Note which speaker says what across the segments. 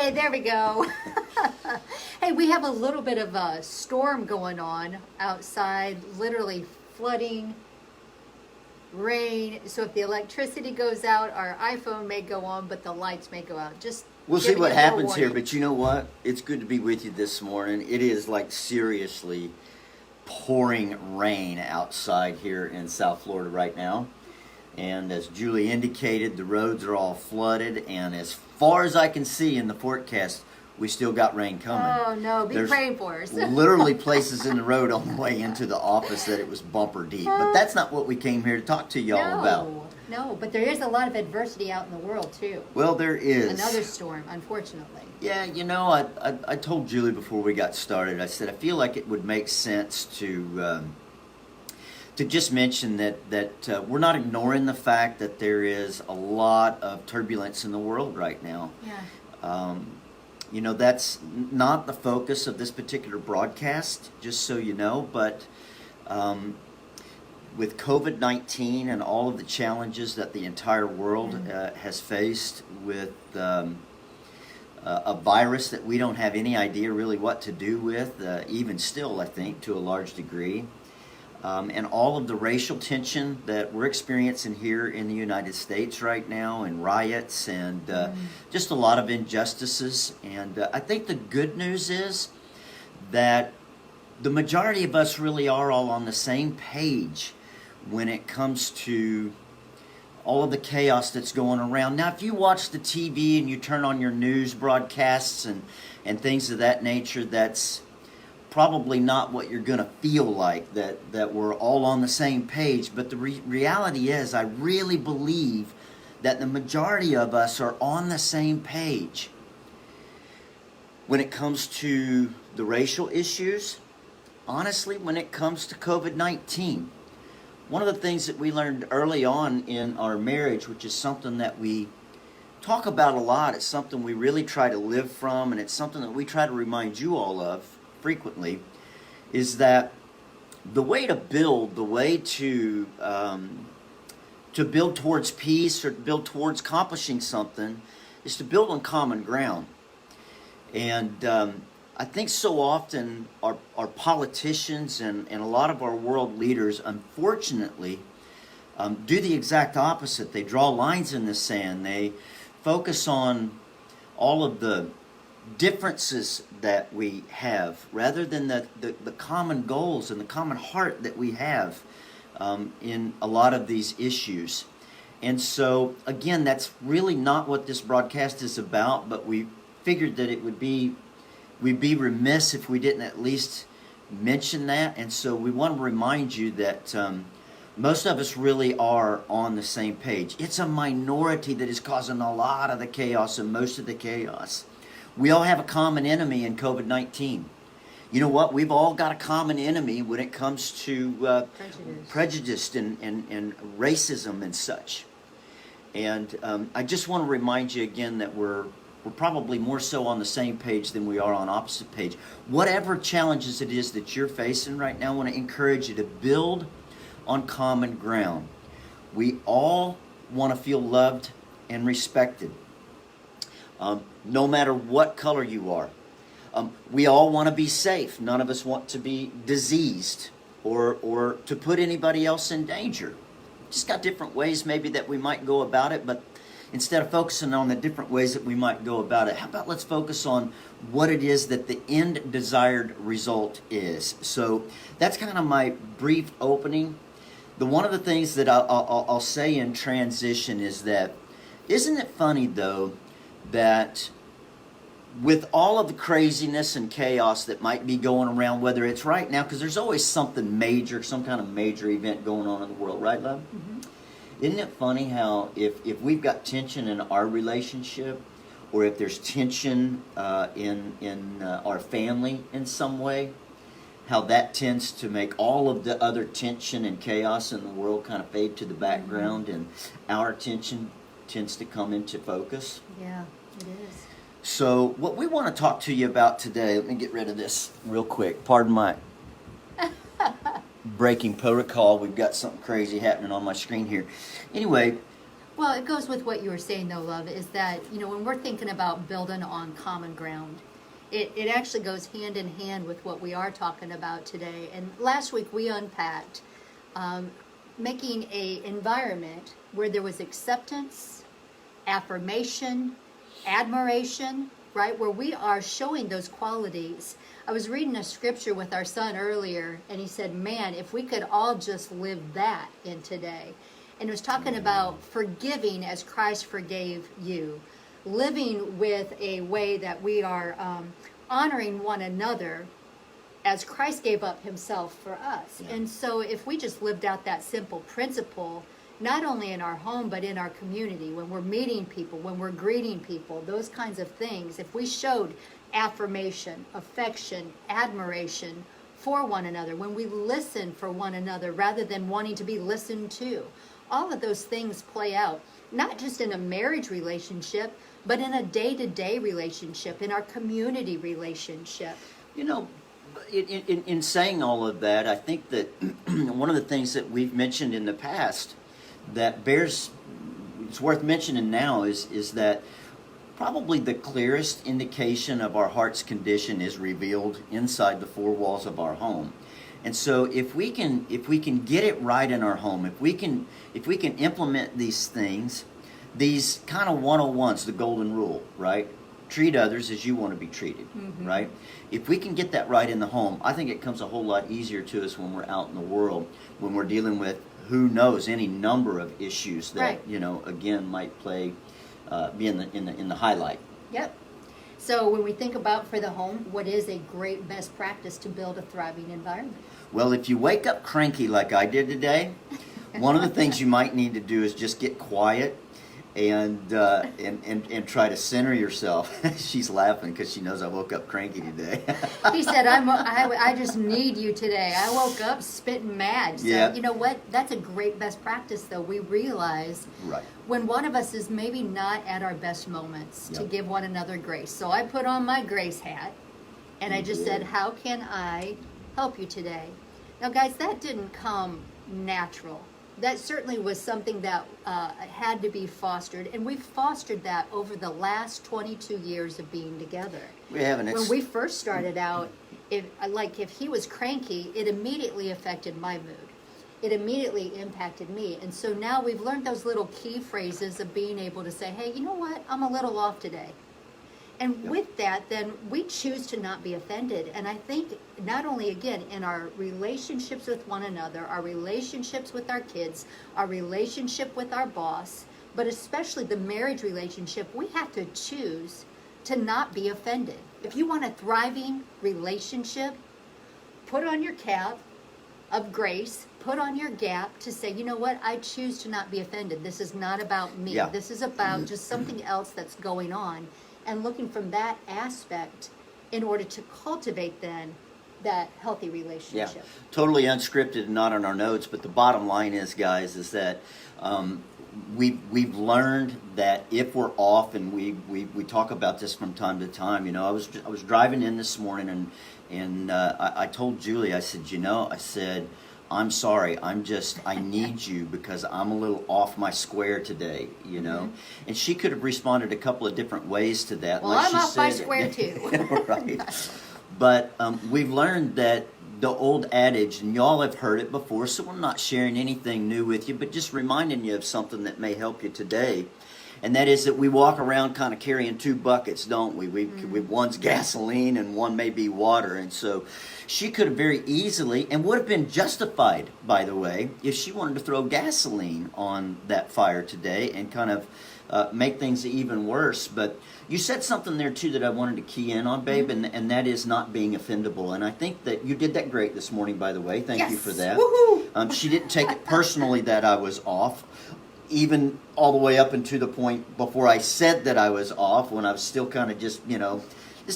Speaker 1: Hey, there we go. Hey, we have a little bit of a storm going on outside, literally flooding, rain. So if the electricity goes out, our iPhone may go on, but the lights may go out. Just
Speaker 2: We'll see
Speaker 1: giving
Speaker 2: what
Speaker 1: you a little
Speaker 2: happens here,
Speaker 1: warning.
Speaker 2: but you know what? It's good to be with you this morning. It is like seriously pouring rain outside here in South Florida right now. And as Julie indicated, the roads are all flooded, and as far as I can see in the forecast, we still got rain coming.
Speaker 1: Oh no, be
Speaker 2: There's
Speaker 1: praying for us.
Speaker 2: literally places in the road on the way into the office that it was bumper deep. But that's not what we came here to talk to y'all about.
Speaker 1: No, but there is a lot of adversity out in the world too.
Speaker 2: Well, there is.
Speaker 1: Another storm, unfortunately.
Speaker 2: Yeah, you know, I told Julie before we got started, I said I feel like it would make sense to just mention that we're not ignoring the fact that there is a lot of turbulence in the world right now.
Speaker 1: Yeah.
Speaker 2: You know, that's not the focus of this particular broadcast, just so you know, but with COVID-19 and all of the challenges that the entire world has faced with a virus that we don't have any idea really what to do with, even still, I think, to a large degree, and all of the racial tension that we're experiencing here in the United States right now, and riots and just a lot of injustices. And I think the good news is that the majority of us really are all on the same page when it comes to all of the chaos that's going around. Now, if you watch the TV and you turn on your news broadcasts and things of that nature, that's probably not what you're going to feel like, that we're all on the same page. But the reality is, I really believe that the majority of us are on the same page when it comes to the racial issues. Honestly, when it comes to COVID-19, one of the things that we learned early on in our marriage, which is something that we talk about a lot, it's something we really try to live from, and it's something that we try to remind you all of frequently, is that the way to build, the way to build towards peace or to build towards accomplishing something is to build on common ground. And I think so often our politicians and a lot of our world leaders, unfortunately, do the exact opposite. They draw lines in the sand. They focus on all of the differences that we have rather than the common goals and the common heart that we have in a lot of these issues. And so, again, that's really not what this broadcast is about, but we figured that we'd be remiss if we didn't at least mention that. And so we want to remind you that most of us really are on the same page. It's a minority that is causing a lot of the chaos and most of the chaos. We all have a common enemy in COVID-19. You know what? We've all got a common enemy when it comes to prejudice and racism and such. And I just want to remind you again that we're probably more so on the same page than we are on opposite page. Whatever challenges it is that you're facing right now, I want to encourage you to build on common ground. We all want to feel loved and respected, no matter what color you are. We all want to be safe. None of us want to be diseased or to put anybody else in danger. Just got different ways maybe that we might go about it, but instead of focusing on the different ways that we might go about it, how about let's focus on what it is that the end desired result is. So that's kind of my brief opening. One of the things that I'll say in transition is that, isn't it funny though, that with all of the craziness and chaos that might be going around, whether it's right now, because there's always something major, some kind of major event going on in the world, right, love? Mm-hmm. Isn't it funny how if we've got tension in our relationship, or if there's tension in our family in some way, how that tends to make all of the other tension and chaos in the world kind of fade to the background, and our attention tends to come into focus?
Speaker 1: Yeah, it is.
Speaker 2: So what we want to talk to you about today, let me get rid of this real quick. Pardon my breaking protocol. We've got something crazy happening on my screen here. Anyway,
Speaker 1: Well, it goes with what you were saying, though, love, is that, when we're thinking about building on common ground, it actually goes hand in hand with what we are talking about today. And last week we unpacked making a environment where there was acceptance, affirmation, admiration, right? Where we are showing those qualities. I was reading a scripture with our son earlier, and he said, man, if we could all just live that in today. And it was talking about forgiving as Christ forgave you, living with a way that we are honoring one another as Christ gave up himself for us.
Speaker 2: Yeah.
Speaker 1: And so if we just lived out that simple principle, not only in our home, but in our community, when we're meeting people, when we're greeting people, those kinds of things, if we showed affirmation, affection, admiration for one another, when we listen for one another rather than wanting to be listened to, all of those things play out, not just in a marriage relationship, but in a day-to-day relationship, in our community relationship.
Speaker 2: In saying all of that, I think that one of the things that we've mentioned in the past that it's worth mentioning now is that probably the clearest indication of our heart's condition is revealed inside the four walls of our home. And so if we can get it right in our home, if we can implement these things, these kind of 101s, the golden rule, right? Treat others as you want to be treated, right? If we can get that right in the home, I think it comes a whole lot easier to us when we're out in the world, when we're dealing with, who knows, any number of issues that,
Speaker 1: right.
Speaker 2: Again, might be in the highlight.
Speaker 1: Yep. So when we think about for the home, what is a great best practice to build a thriving environment?
Speaker 2: Well, if you wake up cranky like I did today, one of the things you might need to do is just get quiet and try to center yourself. She's laughing because she knows I woke up cranky today.
Speaker 1: He said, I just need you today. I woke up spitting mad. So
Speaker 2: Yeah.
Speaker 1: You know what? That's a great best practice, though. We realize
Speaker 2: Right.
Speaker 1: when one of us is maybe not at our best moments to
Speaker 2: Yep.
Speaker 1: give one another grace. So I put on my grace hat, and I just said, how can I help you today? Now, guys, that didn't come natural. That certainly was something that had to be fostered, and we've fostered that over the last 22 years of being together.
Speaker 2: We haven't.
Speaker 1: When we first started out, if he was cranky, it immediately affected my mood. It immediately impacted me. And so now we've learned those little key phrases of being able to say, hey, you know what? I'm a little off today. And
Speaker 2: Yep.
Speaker 1: with that, then we choose to not be offended. And I think not only, again, in our relationships with one another, our relationships with our kids, our relationship with our boss, but especially the marriage relationship, we have to choose to not be offended. If you want a thriving relationship, put on your cap of grace, put on your gap to say, you know what, I choose to not be offended. This is not about me.
Speaker 2: Yeah.
Speaker 1: This is about just something else that's going on. And looking from that aspect in order to cultivate then that healthy relationship.
Speaker 2: Yeah, totally unscripted and not on our notes, but the bottom line is, guys, is that we've learned that if we're off, and we talk about this from time to time. I was driving in this morning, and I told Julie, I said, I'm sorry, I need you because I'm a little off my square today,
Speaker 1: Mm-hmm.
Speaker 2: And she could have responded a couple of different ways to that.
Speaker 1: Well,
Speaker 2: like
Speaker 1: I'm
Speaker 2: she
Speaker 1: off my
Speaker 2: said.
Speaker 1: square too.
Speaker 2: Right. But we've learned that the old adage, and y'all have heard it before, so I'm not sharing anything new with you, but just reminding you of something that may help you today. And that is that we walk around kind of carrying two buckets, don't we? One's gasoline and one may be water. And so she could have very easily, and would have been justified, by the way, if she wanted to throw gasoline on that fire today and kind of make things even worse. But you said something there, too, that I wanted to key in on, babe, and that is not being offendable. And I think that you did that great this morning, by the way. Thank you for that.
Speaker 1: Woohoo!
Speaker 2: She didn't take it personally that I was off, even all the way up into the point before I said that I was off, when I was still kind of just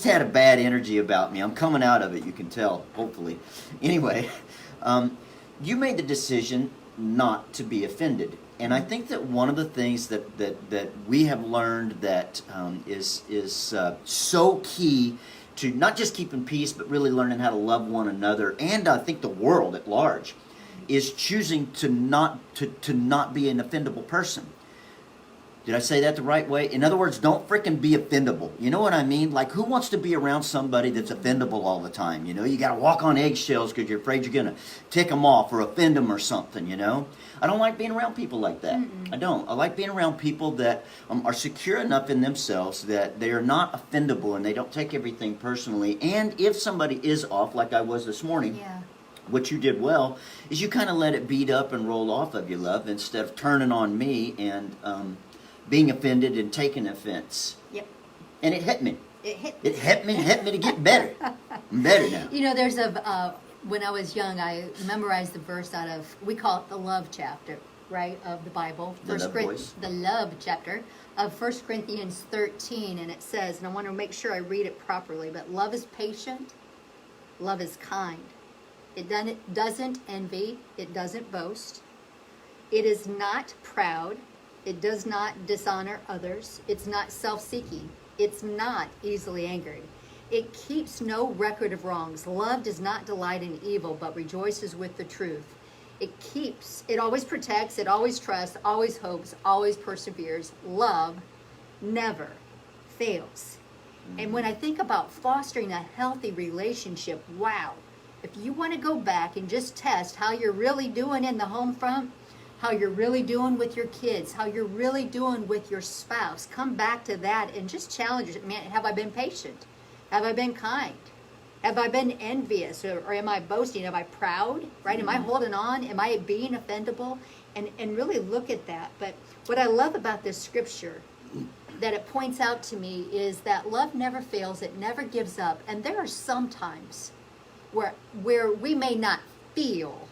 Speaker 2: had a bad energy about me. I'm coming out of it, you can tell, hopefully. Anyway, you made the decision not to be offended. And I think that one of the things that we have learned that is so key to not just keeping peace, but really learning how to love one another, and I think the world at large, is choosing to not be an offendable person. Did I say that the right way? In other words, don't frickin' be offendable. You know what I mean? Like, who wants to be around somebody that's offendable all the time? You know, you got to walk on eggshells because you're afraid you're going to tick them off or offend them or something, you know? I don't like being around people like that. I don't. I like being around people that are secure enough in themselves that they are not offendable and they don't take everything personally. And if somebody is off, like I was this morning,
Speaker 1: Yeah.
Speaker 2: what you did well is you kind of let it beat up and roll off of you, love, instead of turning on me and being offended and taking offense.
Speaker 1: Yep.
Speaker 2: And it hit me.
Speaker 1: It hit.
Speaker 2: It hit me to get better. I'm better now.
Speaker 1: You know, there's when I was young, I memorized the verse out of, we call it the love chapter, right, of the Bible.
Speaker 2: The love voice.
Speaker 1: The love chapter of 1 Corinthians 13, and it says, and I want to make sure I read it properly, but love is patient, love is kind. It doesn't envy, it doesn't boast. It is not proud, it does not dishonor others, it's not self-seeking, it's not easily angered. It keeps no record of wrongs. Love does not delight in evil, but rejoices with the truth. It always protects, it always trusts, always hopes, always perseveres. Love never fails. And when I think about fostering a healthy relationship, wow. If you want to go back and just test how you're really doing in the home front, how you're really doing with your kids, how you're really doing with your spouse, come back to that and just challenge it. Man, have I been patient? Have I been kind? Have I been envious? Or am I boasting? Am I proud? Right? Am I holding on? Am I being offendable? And really look at that. But what I love about this scripture that it points out to me is that love never fails. It never gives up. And there are some times where we may not feel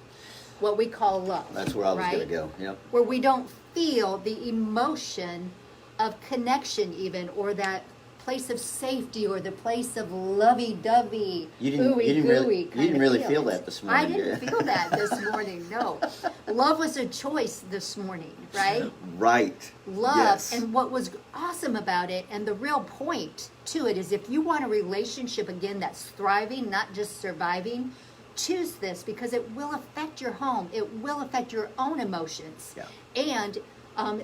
Speaker 1: what we call love.
Speaker 2: That's where I was
Speaker 1: right?
Speaker 2: going to go. Yep.
Speaker 1: Where we don't feel the emotion of connection even, or that place of safety, or the place of lovey-dovey,
Speaker 2: You didn't really feel that this morning.
Speaker 1: I didn't feel that this morning, no. Love was a choice this morning, right?
Speaker 2: Right.
Speaker 1: Love,
Speaker 2: Yes.
Speaker 1: and what was awesome about it, and the real point to it, is if you want a relationship, again, that's thriving, not just surviving, choose this, because it will affect your home. It will affect your own emotions.
Speaker 2: Yeah.
Speaker 1: And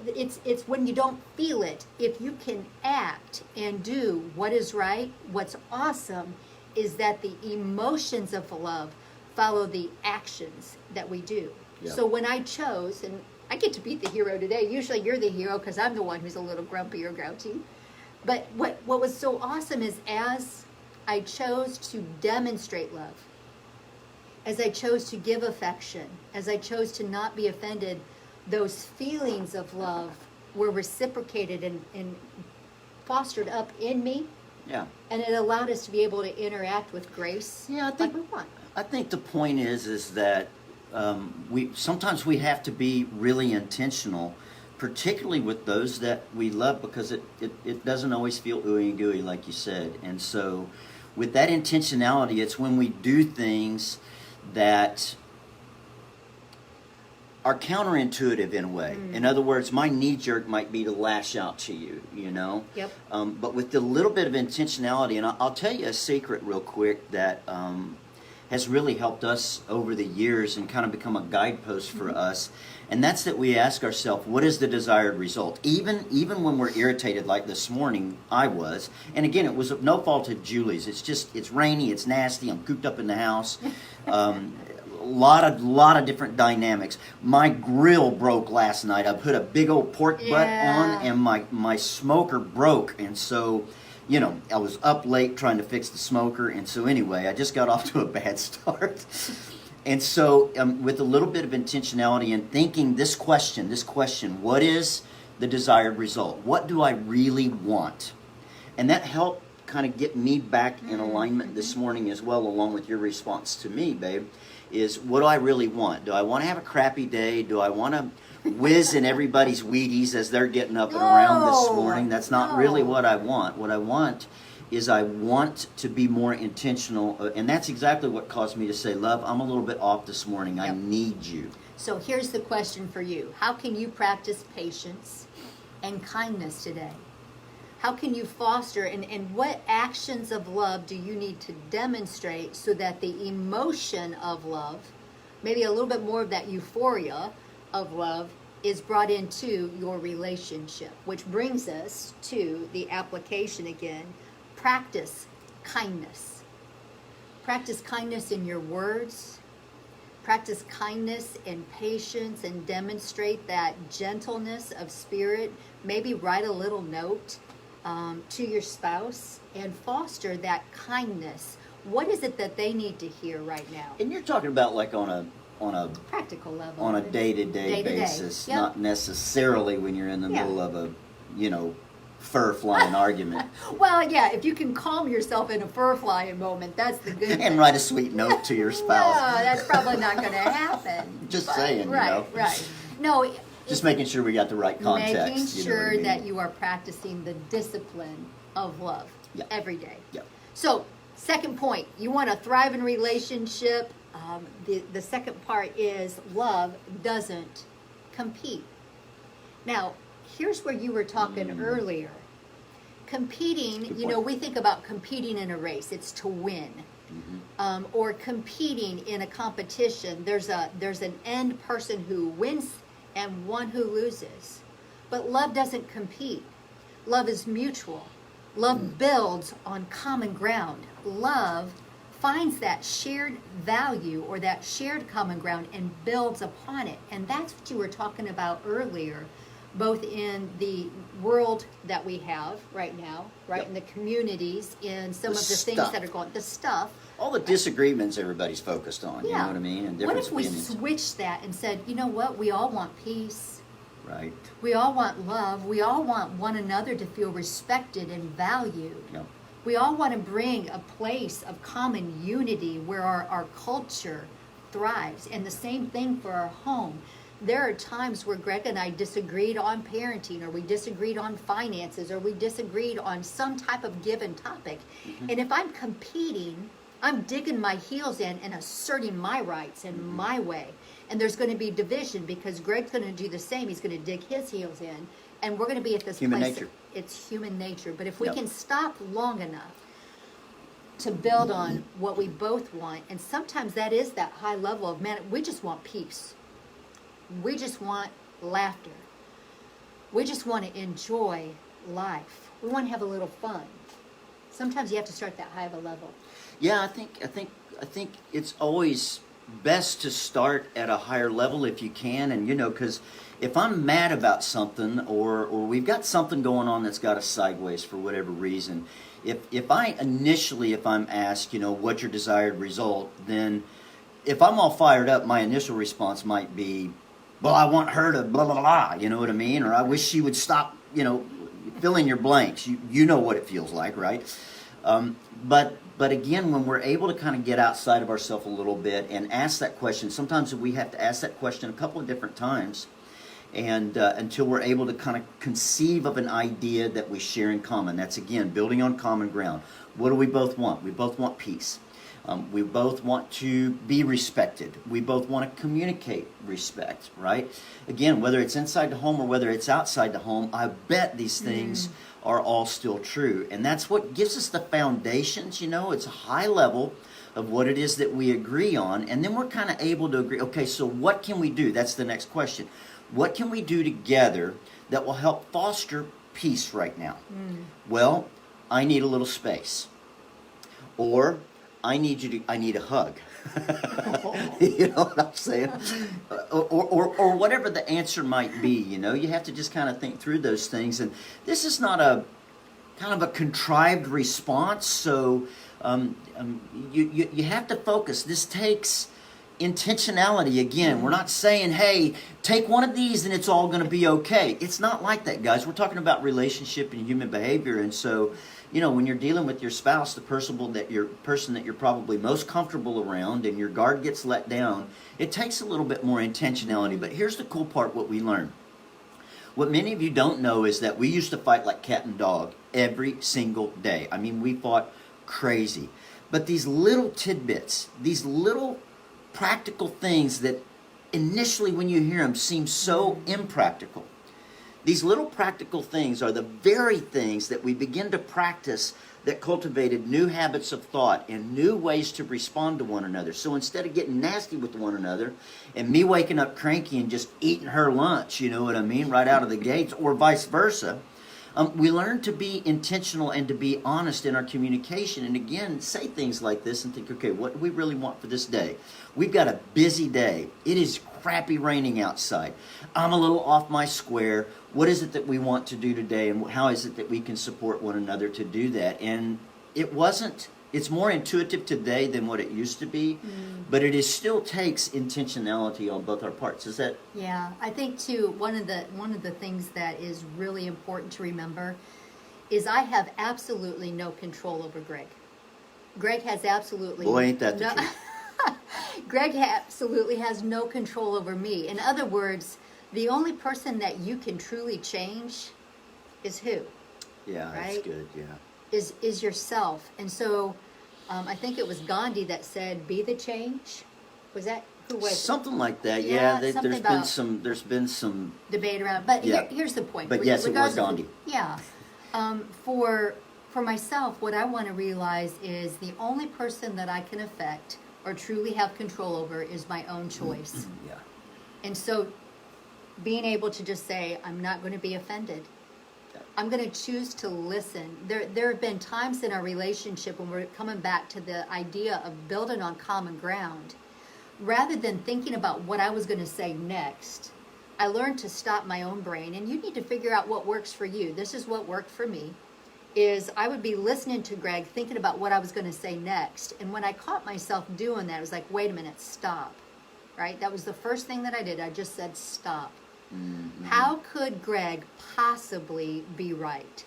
Speaker 1: it's when you don't feel it. If you can act and do what is right, what's awesome is that the emotions of love follow the actions that we do.
Speaker 2: Yeah.
Speaker 1: So when I chose, and I get to be the hero today. Usually you're the hero because I'm the one who's a little grumpy or grouchy. But what was so awesome is as I chose to demonstrate love, as I chose to give affection, as I chose to not be offended, those feelings of love were reciprocated and fostered up in me.
Speaker 2: Yeah.
Speaker 1: And it allowed us to be able to interact with grace.
Speaker 2: Yeah, I think
Speaker 1: like we want.
Speaker 2: I think the point is that we sometimes we have to be really intentional, particularly with those that we love, because it doesn't always feel ooey and gooey like you said. And so with that intentionality, it's when we do things that are counterintuitive in a way. In other words, my knee jerk might be to lash out to you, you know?
Speaker 1: Yep.
Speaker 2: But with a little bit of intentionality, and I'll tell you a secret real quick that has really helped us over the years and kind of become a guidepost for us, and that's that we ask ourselves, what is the desired result? Even when we're irritated, like this morning I was, and again, it was no fault of Julie's. It's rainy, it's nasty, I'm cooped up in the house. Lot of different dynamics. My grill broke last night. I put a big old pork butt on, and my smoker broke, and so, you know, I was up late trying to fix the smoker, and so anyway, I just got off to a bad start. And so, with a little bit of intentionality and thinking this question, what is the desired result? What do I really want? And that helped kind of get me back in alignment this morning as well, along with your response to me, babe. Is what do I really want? Do I want to have a crappy day? Do I want to whiz in everybody's Wheaties as they're getting up and around this morning? That's not really what I want. What I want is I want to be more intentional. And that's exactly what caused me to say, love, I'm a little bit off this morning. I need you.
Speaker 1: So here's the question for you. How can you practice patience and kindness today? How can you foster, and what actions of love do you need to demonstrate so that the emotion of love, maybe a little bit more of that euphoria of love, is brought into your relationship, which brings us to the application again. Practice kindness. Practice kindness in your words. Practice kindness and patience and demonstrate that gentleness of spirit. Maybe write a little note to your spouse and foster that kindness. What is it that they need to hear right now?
Speaker 2: And you're talking about like on a
Speaker 1: Practical level.
Speaker 2: on a day-to-day
Speaker 1: Day-to-day.
Speaker 2: basis,
Speaker 1: Yep.
Speaker 2: not necessarily when you're in the
Speaker 1: Yeah.
Speaker 2: middle of a, fur-flying argument.
Speaker 1: Well, yeah, if you can calm yourself in a fur-flying moment, that's the good thing.
Speaker 2: And write a sweet note to your
Speaker 1: No,
Speaker 2: spouse.
Speaker 1: that's probably not going to happen.
Speaker 2: Just saying,
Speaker 1: Right, right. No,
Speaker 2: Just making sure we got the right context.
Speaker 1: making
Speaker 2: you know what I
Speaker 1: sure
Speaker 2: mean?
Speaker 1: that you are practicing the discipline of love
Speaker 2: Yeah.
Speaker 1: every day.
Speaker 2: Yeah.
Speaker 1: So, second point, you want to thrive in relationship. The second part is love doesn't compete. Now, here's where you were talking earlier. Competing,
Speaker 2: Good
Speaker 1: you know,
Speaker 2: point.
Speaker 1: we think about competing in a race, it's to win. Or competing in a competition, there's an end person who wins and one who loses. But love doesn't compete. Love is mutual. Love builds on common ground. Love finds that shared value or that shared common ground and builds upon it. And that's what you were talking about earlier, both in the world that we have right now, right,
Speaker 2: Yep.
Speaker 1: in the communities, in some
Speaker 2: The
Speaker 1: of the things
Speaker 2: stuff.
Speaker 1: that are going, the stuff.
Speaker 2: All the disagreements everybody's focused on, you know what I mean? And
Speaker 1: What
Speaker 2: different
Speaker 1: if we
Speaker 2: opinions.
Speaker 1: switched that and said, you know what, we all want peace.
Speaker 2: Right.
Speaker 1: We all want love. We all want one another to feel respected and valued.
Speaker 2: Yep.
Speaker 1: We all want to bring a place of common unity where our culture thrives. And the same thing for our home. There are times where Greg and I disagreed on parenting, or we disagreed on finances, or we disagreed on some type of given topic. And if I'm competing, I'm digging my heels in and asserting my rights and my way. And there's going to be division because Greg's going to do the same. He's going to dig his heels in. And we're going to be at this
Speaker 2: Human
Speaker 1: place.
Speaker 2: nature.
Speaker 1: It's human nature. But if we
Speaker 2: Yep.
Speaker 1: can stop long enough to build on what we both want, and sometimes that is that high level of, man, we just want peace. We just want laughter. We just want to enjoy life. We want to have a little fun. Sometimes you have to start that high of a level.
Speaker 2: Yeah, I think it's always best to start at a higher level if you can, and because if I'm mad about something or we've got something going on that's got us sideways for whatever reason, if I'm asked, what's your desired result, then if I'm all fired up, my initial response might be, well, I want her to blah blah blah, you know what I mean, or I wish she would stop, fill in your blanks. You know what it feels like, right? But again, when we're able to kind of get outside of ourselves a little bit and ask that question, sometimes we have to ask that question a couple of different times, and until we're able to kind of conceive of an idea that we share in common. That's, again, building on common ground. What do we both want? We both want peace. We both want to be respected. We both want to communicate respect, right? Again, whether it's inside the home or whether it's outside the home, I bet these things are all still true. And that's what gives us the foundations, it's a high level of what it is that we agree on. And then we're kind of able to agree, okay, so what can we do? That's the next question. What can we do together that will help foster peace right now? Well, I need a little space. Or I need a hug. You know what I'm saying? Or whatever the answer might be, you have to just kind of think through those things. And this is not a kind of a contrived response, so you have to focus. This takes intentionality. Again, we're not saying, hey, take one of these and it's all going to be okay. It's not like that, guys. We're talking about relationship and human behavior, and so when you're dealing with your spouse, the person that you're probably most comfortable around, and your guard gets let down, it takes a little bit more intentionality. But here's the cool part, what we learn. What many of you don't know is that we used to fight like cat and dog every single day. I mean, we fought crazy. But these little tidbits, these little practical things that initially when you hear them seem so impractical, These little practical things are the very things that we begin to practice that cultivated new habits of thought and new ways to respond to one another. So instead of getting nasty with one another and me waking up cranky and just eating her lunch, you know what I mean, right out of the gates, or vice versa, we learn to be intentional and to be honest in our communication. And again, say things like this and think, okay, what do we really want for this day? We've got a busy day. It is crappy raining outside. I'm a little off my square. What is it that we want to do today, and how is it that we can support one another to do that? And it's more intuitive today than what it used to be, but it still takes intentionality on both our parts. Is that?
Speaker 1: Yeah, I think too, one of the things that is really important to remember is I have absolutely no control over Greg. Greg has absolutely
Speaker 2: Boy, ain't that the truth.
Speaker 1: Greg absolutely has no control over me. In other words, the only person that you can truly change is who?
Speaker 2: Yeah,
Speaker 1: right?
Speaker 2: That's good, yeah.
Speaker 1: Is yourself. And so I think it was Gandhi that said, be the change. Was that, who was it?
Speaker 2: Something like that,
Speaker 1: Yeah,
Speaker 2: yeah.
Speaker 1: something
Speaker 2: There's been some
Speaker 1: debate around, but
Speaker 2: Yeah.
Speaker 1: here's the point.
Speaker 2: But yes, it was
Speaker 1: Regardless of-
Speaker 2: Gandhi.
Speaker 1: Yeah. For myself, what I want to realize is the only person that I can affect or truly have control over is my own choice.
Speaker 2: yeah.
Speaker 1: And so being able to just say, I'm not going to be offended. I'm going to choose to listen. There have been times in our relationship when we're coming back to the idea of building on common ground. Rather than thinking about what I was going to say next, I learned to stop my own brain. And you need to figure out what works for you. This is what worked for me. Is I would be listening to Greg, thinking about what I was going to say next. And when I caught myself doing that, I was like, wait a minute, stop. Right? That was the first thing that I did. I just said, stop. Mm-hmm. How could Greg possibly be right?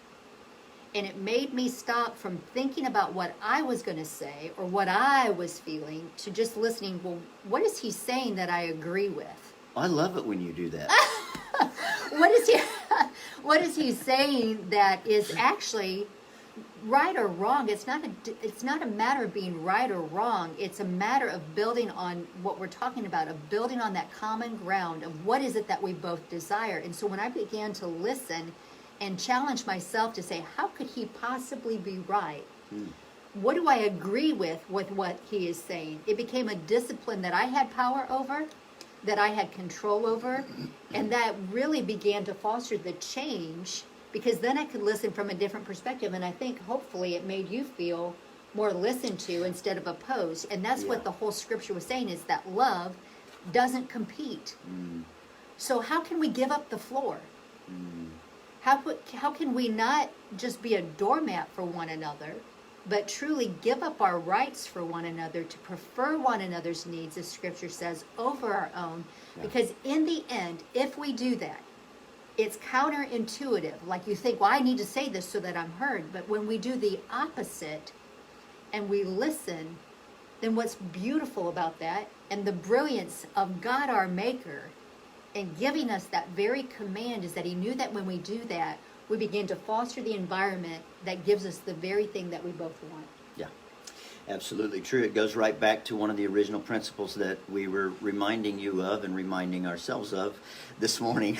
Speaker 1: And it made me stop from thinking about what I was going to say or what I was feeling to just listening. Well, what is he saying that I agree with?
Speaker 2: I love it when you do that.
Speaker 1: What is he saying that is actually right or wrong? It's not a matter of being right or wrong. It's a matter of building on what we're talking about, of building on that common ground of what is it that we both desire. And so when I began to listen and challenge myself to say, how could he possibly be right? What do I agree with what he is saying? It became a discipline that I had power over, that I had control over, and that really began to foster the change, because then I could listen from a different perspective. And I think hopefully it made you feel more listened to instead of opposed. And that's what the whole scripture was saying, is that love doesn't compete. So how can we give up the floor? How can we not just be a doormat for one another, but truly give up our rights for one another, to prefer one another's needs, as scripture says, over our own? Because in the end, if we do that, it's counterintuitive. Like you think, well, I need to say this so that I'm heard. But when we do the opposite and we listen, then what's beautiful about that, and the brilliance of God our Maker and giving us that very command, is that he knew that when we do that, we begin to foster the environment that gives us the very thing that we both want.
Speaker 2: Yeah, absolutely true. It goes right back to one of the original principles that we were reminding you of and reminding ourselves of this morning,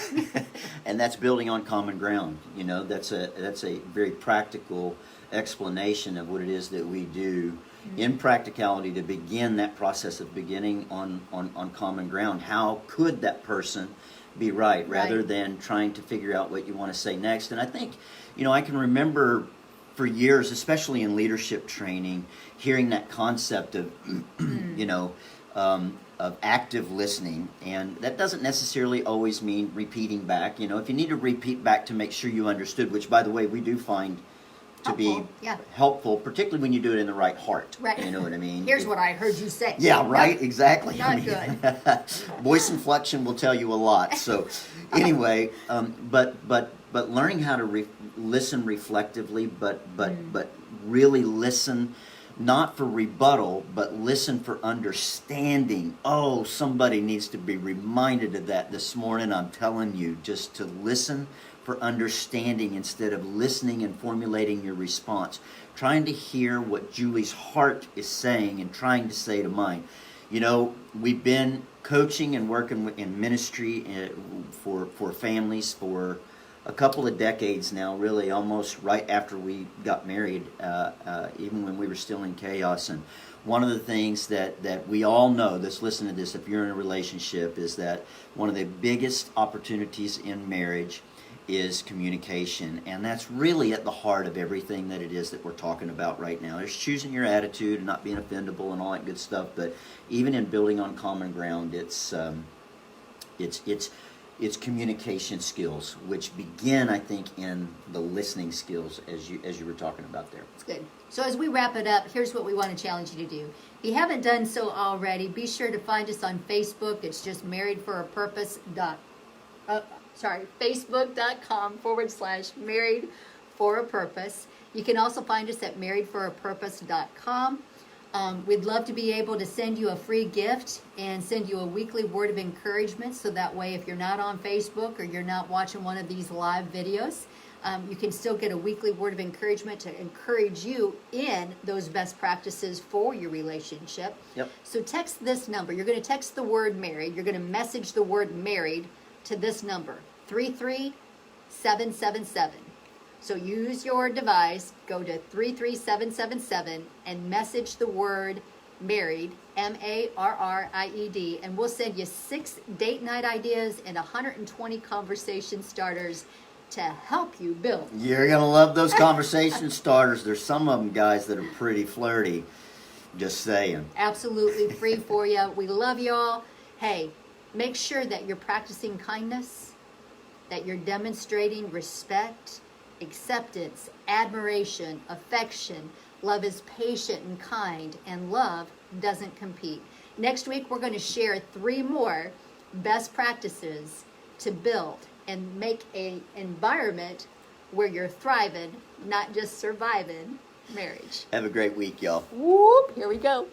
Speaker 2: and that's building on common ground. You know, that's a very practical explanation of what it is that we do in practicality to begin that process of beginning on common ground. How could that person be right, rather than trying to figure out what you want to say next? And I think, you know, I can remember for years, especially in leadership training, hearing that concept of, you know, of active listening. And that doesn't necessarily always mean repeating back. You know, if you need to repeat back to make sure you understood, which, by the way, we do find to be helpful, particularly when you do it in the right heart. Right. You know what I mean?
Speaker 1: Here's what I heard you say.
Speaker 2: Yeah, right, exactly.
Speaker 1: Not good.
Speaker 2: Voice inflection will tell you a lot. So anyway, but learning how to listen reflectively, but really listen, not for rebuttal, but listen for understanding. Oh, somebody needs to be reminded of that this morning. I'm telling you, just to listen for understanding instead of listening and formulating your response. Trying to hear what Julie's heart is saying and trying to say to mine. You know, we've been coaching and working in ministry for families for a couple of decades now, really almost right after we got married, even when we were still in chaos. And one of the things that we all know that's listen to this, if you're in a relationship, is that one of the biggest opportunities in marriage is communication. And that's really at the heart of everything that it is that we're talking about right now. There's choosing your attitude and not being offendable and all that good stuff. But even in building on common ground, it's communication skills, which begin, I think, in the listening skills, as you were talking about there.
Speaker 1: That's good. So as we wrap it up, here's what we want to challenge you to do. If you haven't done so already, be sure to find us on Facebook. It's just facebook.com/married4a purpose. You can also find us at marriedforapurpose.com. We'd love to be able to send you a free gift and send you a weekly word of encouragement, so that way if you're not on Facebook or you're not watching one of these live videos, you can still get a weekly word of encouragement to encourage you in those best practices for your relationship.
Speaker 2: Yep.
Speaker 1: So text this number. You're going to text the word married. You're going to message the word married to this number, 33777. So use your device, go to 33777 and message the word married, MARRIED, and we'll send you 6 date night ideas and 120 conversation starters to help you build.
Speaker 2: You're going to love those conversation starters. There's some of them, guys, that are pretty flirty. Just saying.
Speaker 1: Absolutely free for you. We love you all. Hey, make sure that you're practicing kindness, that you're demonstrating respect, acceptance, admiration, affection. Love is patient and kind, and love doesn't compete. Next week, we're going to share 3 more best practices to build and make an environment where you're thriving, not just surviving marriage.
Speaker 2: Have a great week, y'all.
Speaker 1: Whoop, here we go.